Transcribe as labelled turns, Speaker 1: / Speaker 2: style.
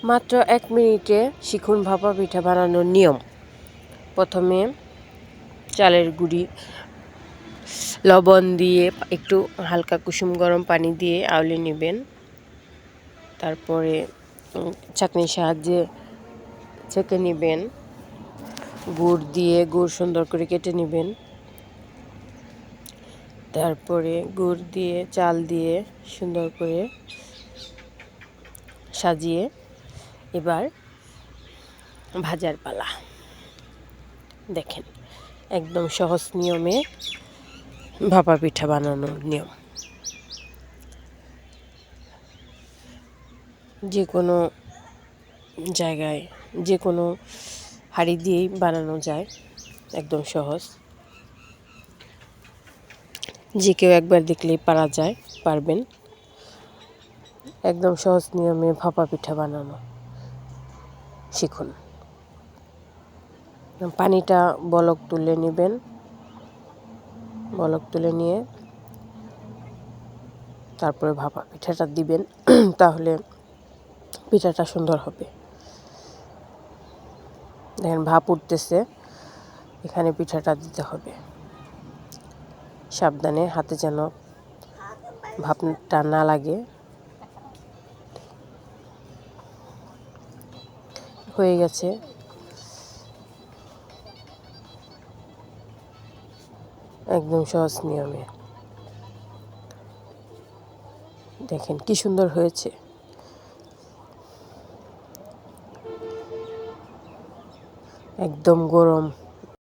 Speaker 1: মাত্র 1 মিনিটে শিখুন ভাপা পিঠা বানানোর নিয়ম। প্রথমে চালের গুঁড়ি লবণ দিয়ে একটু হালকা কুসুম গরম পানি দিয়ে আউলে নেবেন। তারপরে ছাঁকনির সাহায্যে ছেঁকে নেবেন। গুড় সুন্দর করে কেটে নেবেন। তারপরে গুড় দিয়ে চাল দিয়ে সুন্দর করে সাজিয়ে এবার ভাজার পালা। দেখেন, একদম সহজ নিয়মে ভাপা পিঠা বানানোর নিয়ম। যে কোনো জায়গায় যে কোনো হাঁড়ি দিয়েই বানানো যায়, একদম সহজ। যে কেউ একবার দেখলেই পারবেন। একদম সহজ নিয়মে ভাপা পিঠা বানানো শিখুন। পানিটা বলক তুলে নেবেন। বলক তুলে নিয়ে তারপরে ভাপা পিঠাটা দিবেন, তাহলে পিঠাটা সুন্দর হবে। দেখেন, ভাপ উঠতেছে, এখানে পিঠাটা দিতে হবে। সাবধানে, হাতে যেন ভাপটা না লাগে। হয়ে গেছে। একদম সহজ নিয়মে দেখেন কি সুন্দর হয়েছে। একদম গরম